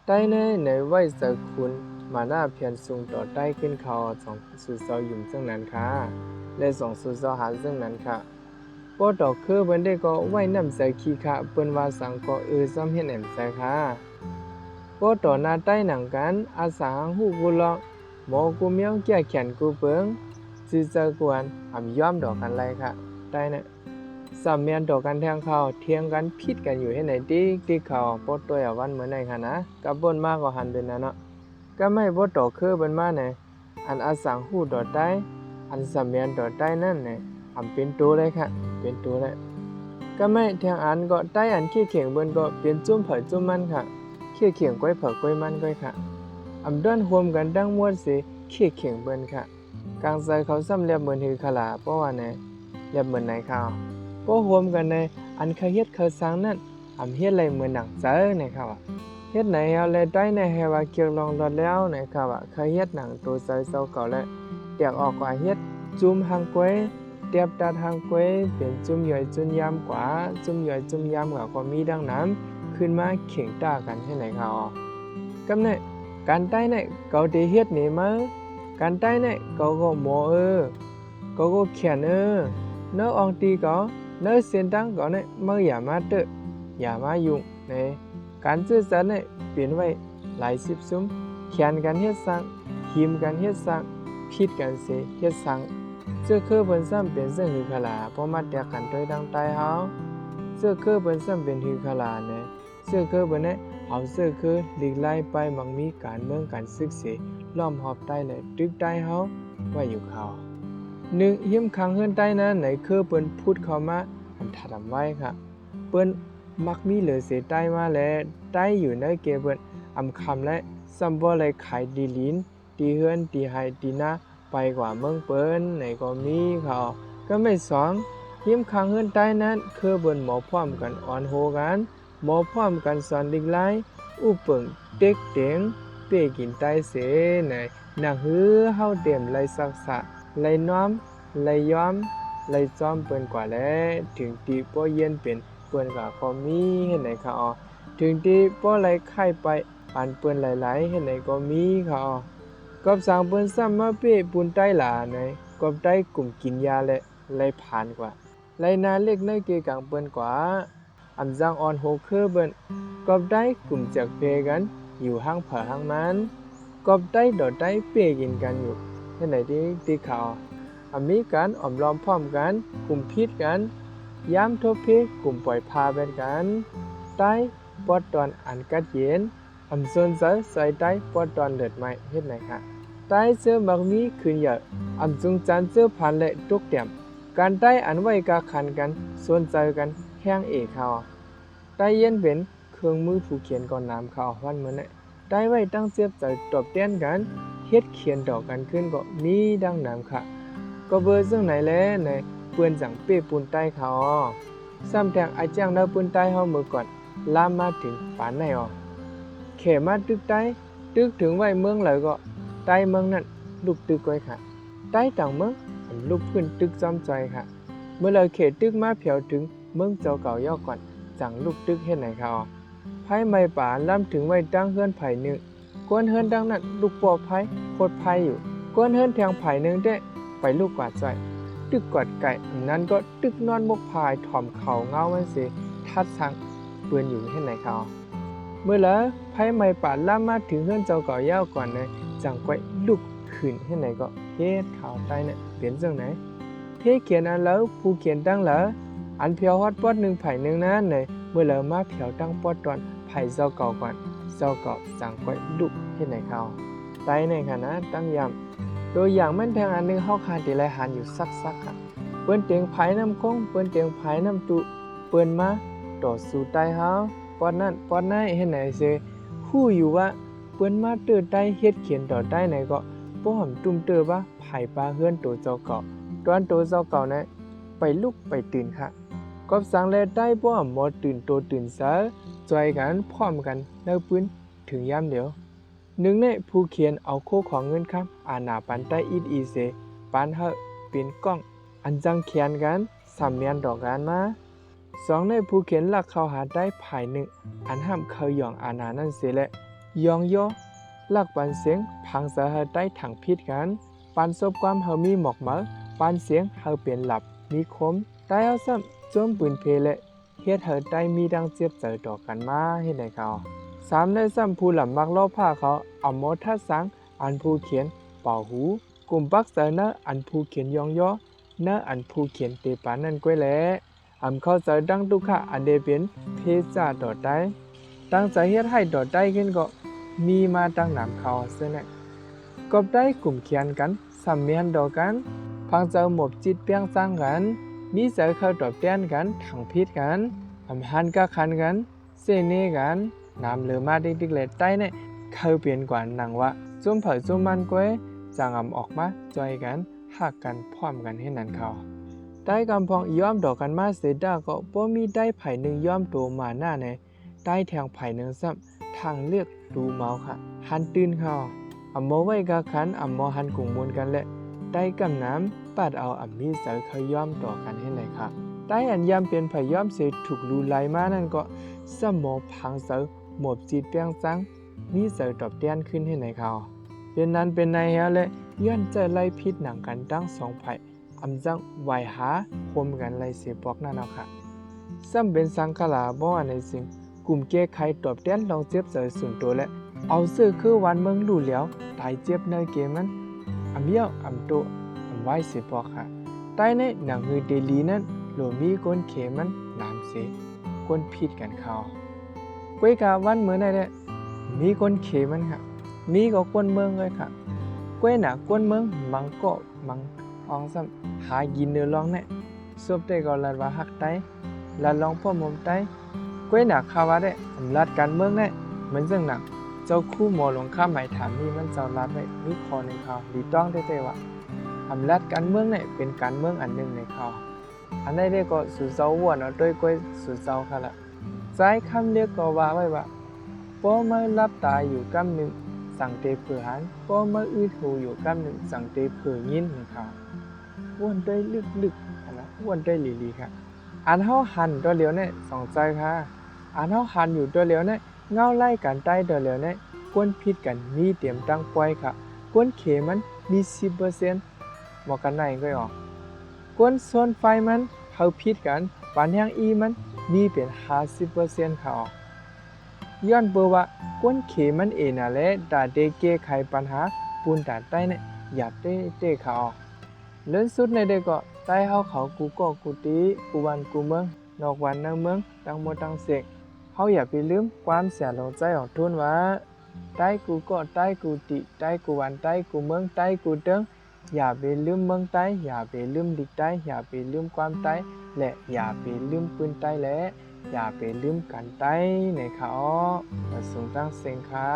ใต้ในไว้เจอคุณมาหน้าเพียนสูงต่อใต้ขึ้นเขาสองสุดเสาหยุ่มซึ่งนั้นค่ะและสองสุดเสาหาซึ่งนั้นค่ะปอต่อคือเพิ่นได้ก็ไว้นำใส่ขี้ค่ะเปิ้นว่าสังก็ซ้ำเฮ็ดแหนมใส่ค่ะปอต่อหน้าใต้หนังกันอาสาฮู้กุลอกหมอกูเมียวแก่แขนกูเปิงสิเจอกวนย้อมดอกกันไรค่ะใต้น่ะสามเมียนดอกกันแทงเขาเถียงกันผิดกันอยู่ให้ไหนติ๊กเขาปอตัววันเหมือนไหนค่ะนะกับบ่นมากก็หันเป็นนะเนาะก็ไม่บ่ต่อคือเปิ้นมาไหนอันอาสังฮู้ดอกใต้อันสามเมียนดอกใต้นั่นน่ะเป็นตัวเลยค่ะเป็นตัวเลยก็ไม่แทงอันก็ใต้อันขี้เข่งเบิ่นก็เป็นจุ้มเผยจุ้มมันค่ะขี้เข่งก้อยเผยก้อยมันก้อยค่ะด้วนรวมกันดังมวดสิขี้เข่งเบิ่นค่ะกลางใจเขาซ้ำเรียบเหมือนหือขลาเพราะว่าเนี่ยเรียบเหมือนไหนค่ะเพราะรวมกันในอันเคยเฮ็ดเคยสร้างนั่นเฮ็ดอะไรเหมือนหนังเจอเนี่ยค่ะว่าเฮ็ดไหนเอาเลยได้ในเฮว่าเกี่ยวลองดอดแล้วเนี่ยค่ะว่าเคยเฮ็ดหนังตัวใจเศร้าเก่าแล้วเตียกออกกว่าเฮ็ดจุ่มหางก้อยเตียบตาทางก้อยเป็นจุ่มย่อยจุ่มยามกว่าจุ่มย่อยจุ่มยามกว่าก็มีดังนั้นขึ้นมาเข่งตากันให้ไหนค่ะกำเนี่ยการใต้เนี่ยเกาได้เฮ็ดนี่มาการใต้เนี่ยก็หมอก็เขียนเนื้ออองตีก็เนื้อเส้นตั้งก็เนี่ยมื่ออย่ามาเตอะอย่ามายุ่งเนี่ยการสื่อสารเนี่ยเปลี่ยนไว้หลายสิบซุ้มเขียนกันเฮ็ดสั่งหิมกันเฮ็ดสั่งผิดกันเสเฮ็ดสั่งเสื้อคือเปิ้นซ้ำเป็นเสื้อหือขลาเพราะมาแต่กันโดยดังใต้เฮาเสื้อคือเปิ้นซ้ำเป็นหือขลาเนี่ยเสื้อคือเปิ้นเนี่ยเอาเสื้อคือหลีกไล่ไปมังมีการเมืองการศึกษาล้อมหอบใต้เลยตึกใต้เฮาไว้อยู่เขาหนึ่งหิมขังเฮือนใต้นั้นไหนคือเปิ้นพูดเข้ามาถัดไว้ค่ะเปิ้นมักมีเหลือเสใต้มาแลใต้อยู่ในเกเปิ้นคำและซัมบ่เลยขายดีลิ้นดีเฮือนดีไฮดีนาไปกว่าเมืองเปิ้นไหนก็มีเขาก็ไม่สองหิมขังเฮือนใต้นั้นคือเปิ้นหมอพร้อมกันอ่อนโหกันหมอพร้อมกันสอนหลีกไล่อุเปิงเต็กเต็งเป้กินใต้เสในหนักหือเฮาเต็มไลซักษะไลน้อมไลย้อมไลจอมเปิ้นกว่าแลถึงตีป้อเย็นเป็นเปิ้นก็พอมีเฮ็ดไหนค่ะถึงตีป้อไลไข่ไปปานเปิ้นหลายๆเฮ็ดไหนก็มีค่ะกอบสางเปิ้นซ้ำมาเป้ปุนใต้หลาในกอบใต้กลุ่มกินยาและไลผ่านกว่าไลนาเล็กในเกกังเปิ้นกว่าจังอ่อนโหคือเปิ้นกอบใต้กลุ่มจักเพกันอยู่ห้างเผอห้างมันกอบใต้ดอดใต้เป้กินกันอยู่เฮ็ดไหนที่เขามีการล้อมพร้อมกันกลุ่มพิษกันยามทบเพกลุ่มปล่อยพาเป็นกันใต้ปอดตอนอันกัดเย็นสนใจใส่ใต้ปอดตอนเลือดไหมเฮ็ดไหนค่ะใต้เสื้อมักมีขึ้นเยอะจุงจันเสื้อผ่านและตุกเต็มการใต้อันไว้กาขันกันสนใจกันแห้งเขาใต้เย็นเป็นเครื่องมือผู้เขียนก่อนน้ำเขาวันเหมือนเนี่ยใต้ไว้ตั้งเสียบใจตอบเต้นกันเฮ็ดเขียนดอกกันขึ้นก็มีดังน้ำค่ะก็เบอร์ซึ่งไหนแลในเปื้อนจังเป้ปูนใต้เขาซ้ำแทงอาจ้างดาวปูนใต้เฮาเมื่อก่อนลามมาถึงปานไหนเขมาตึกใต้ตึกถึงไว้เมืองเลยก็ใต้เมืองนั้นลูกตึกก้อยค่ะใต้ต่างเมืองลูกพื้นตึกจอมใจค่ะเมื่อเลยเขตึกมาเพียวถึงเมืองเจ้าเก่าย่อก่อนจังลูกตึกเฮ็ดไหนเขาไผไม่ป่าล้ำถึงไว้ตั้งเฮือนไผนึงกวนเฮือนดังนั้นลูกปอไผโคตรไผอยู่กวนเฮือนแทงไผนึงได้ไปลูกกวาดใจตึกกอดไก่นั้นก็ตึกนอนมกพายถ่อมเข่าเงามันสิทัดสังเปื้อนอยู่ที่ไหนเขาเมื่อละไผไม่ป่าล่ามาถึงเฮือนเจ้าเก่าย่าก่อนนะจังก้อยลุกขึ้นที่ไหนก็เฮ็ดข่าวใต้เนี่ยเปลี่ยนจังไหนเทเขียนอันแล้วผู้เขียนตั้งแล้วอันเพียวฮอดปอดหนึ่งไผ่หนึ่งนั้นเลยเมื่อละมาเพียวตั้งปอดตอนไผ่เจ้าเก่าก่อนเจ้าเก่าจังก้อยลุกที่ไหนเขาใต้ในค่ะนะตั้งยำโดยอย่างแม่นแทงอันนึงเฮาคาติไลหันอยู่ซักค่ะเปิ้นเตียงไผน้ำคงเปิ้นเตียงไผน้ำตุเปิ้นมาต่อสู่ใต้เฮาปอนนั้นปอนไหนเฮ็ดไหนเสฮู้อยู่ว่าเปิ้นมาเตื้อใต้เฮ็ดเขียนต่อใต้ไหนก็บ่หำตุ้มเตื้อว่าไผปาเฮือนโตเจ้าเก่าตอนโตเจ้าเก่านั้นไปลุกไปตื่นค่ะก็สังแลใต้บ่หมอตื่นโตตื่นซะจอยกันพร้อมกันเนื้อปืนถึงยามเดียวหนึ่งในผู้เขียนเอาโคของเงินคำอาณาปันใต้อีเสปานเฮาเป็นกล้องอันจังเขียนกันสามเมียนดอกกันมาสองในผู้เขียนหลักเข้าหาได้ภายหนึ่งอันห้ามเคยหย่องอาณานั่นเสียและ ยองย่อลักปันเสียงพังเสอเฮาใต้ถังพิษกันปันซบความเฮามีหมอกเหมอปันเสียงเฮาเปลี่ยนหลับมีคมใต้เอาซ้ำจมปืนเพเลเฮ็ดเฮาใต้มีดังเจ็บเจอต่อกันมาเฮ็ดให้เขาสามได้ซ้ำผู้หลำมักลอบผ้าเขาเอาหมอทัดสังอันผู้เขียนเป่าหูกลุ่มปักเสอเนอันผู้เขียนยองย่อเนอันผู้เขียนเตปานนั่นก้วยแลอำเข้าใจดังทุกขะอันเดเป็นเพจาดอดได้ตั้งใจเฮ็ดให้ดอดได้ขึ้นก็มีมาตั้งนำเขาเสื้อเนี่ยกบได้กลุ่มเขียนกันสำเมียนดอกันพังเจอหมบจิตเปียงสร้างกันมีเจอเข้าดอกแต้นกันถังพิษกันอำหันกะคันกันเสเนกันนำเหลือมาดิกๆเลยใต้เนี่ยเข้าเปลี่ยนกว่านังว่าจุ่มเผยจุ่มมันก้วยจางออกมาจอยกันหักกันพร้อมกันให้นั่นเขาได้กำพองย้อมดอกกันมาเสดาก็บ่มีได้ไผ่หนึ่งย้อมตัวมาหน้าในได้แทงไผ่หนึ่งซ้ำทางเลือกดูเมาค่ะหันตื่นเขาอำโมไว้กะคันอำโมหันกุ่งมวลกันแหละได้กำน้ำปัดเอาอำมีเสือเขาย้อมต่อกันให้ไหนค่ะได้อันยามเป็นไผ่ย้อมเสือถูกรูไหลมานั่นก็สมอพังเสือหมบจิตเปียงจังมีเสือตอบแต้นขึ้นให้ไหนเขาเป็นนั้นเป็นในเฮาและย้อนจะไล่พิษหนังกันตั้งสองไผ่อำจังไหวหาคมกันไล่เสียปอกนั่นเอาค่ะซ้ำเป็นสังขลาบ่ในสิ่งกลุ่มแก้ไขตอบแต้นลองเจ็บเสือส่วนตัวและเอาซื้อคือวันเมืองลู่แล้วตายเจ็บในเกมนั้นอำเหี้ยวอำโตอำไว้เสียปอกค่ะใต้ในหนังฮือเดลีนั้นโหลมีก้นเขมันน้ำเสก้นพิษกันเขาก้วยกาวันเมื่อไหร่เนี่ยมีก้นเขมันค่ะมีก็ก้นเมืองเลยค่ะก้วยหนาก้นเมืองมังก็มังอองซ้ำหากินเนื้อลองเนี่ยซบได้ก็ลัดว่าหักไตลัดลองพ่อมมไตก้วยหนาคาวาได้อำลัดการเมืองเนี่ยเหมือนจังหนักเจ้าคู่หมอหลวงข้าหมายถามนี่มันเจ้าลัดไว้มีคอในเขาดีต้องได้ว่าอำลัดการเมืองเนี่ยเป็นการเมืองอันหนึ่งในเขาอันได้ก็สู่เจ้าวัวเนาะด้วยก้วยสู่เจ้าค่ะละใจคำเรียกก็ว่าไว้ว่าป้อมารับตาอยู่กำหนึ่งสั่งเตเผื่อหันป้อมาอื้อหูอยู่กำหนึ่งสั่งเตเผื่อยินในเขาอ้วนได้ลึกๆนะอ้วนได้หลีๆค่ะอันเฮาหันตัวเหลียวเนี่ยสองใจค่ะอันเฮาหันอยู่ตัวเหลียวเนี่ยเงาไล่กันใต้ตัวเหลียวเนี่ยกวนพิษกันมีเตรียมตั้งปล่อยค่ะกวนเขมันมี 10% หมอกันไหนก็ออกกวนส่วนไฟมันเฮาพิษกันปานแห้งอีมันมีเป็น 50% ค่ะย้อนเบอว่ากวนเขมันเอน่ะแหละตาเดแก้ไขปัญหาปูนตาใต้เนี่ยอย่าเต้เขาเลิศสุดในเด็กก็ใต้เฮาเขากูก็กูตีกูวันกูเมืองนอกวันนอกเมืองตั้งหมดตั้งเสกเฮาอย่าไปลืมความเสียลงใจของทุนว่าใต้กูก็ใต้กูติใต้กูวันใต้กูเมืองใต้กูเติงอย่าไปลืมเมืองใต้อย่าไปลืมดิกใต้อย่าไปลืมความใต้และอย่าไปลืมปืนใต้และอย่าไปลืมกันใต้ในเขาประสงค์ตั้งเสียงค่ะ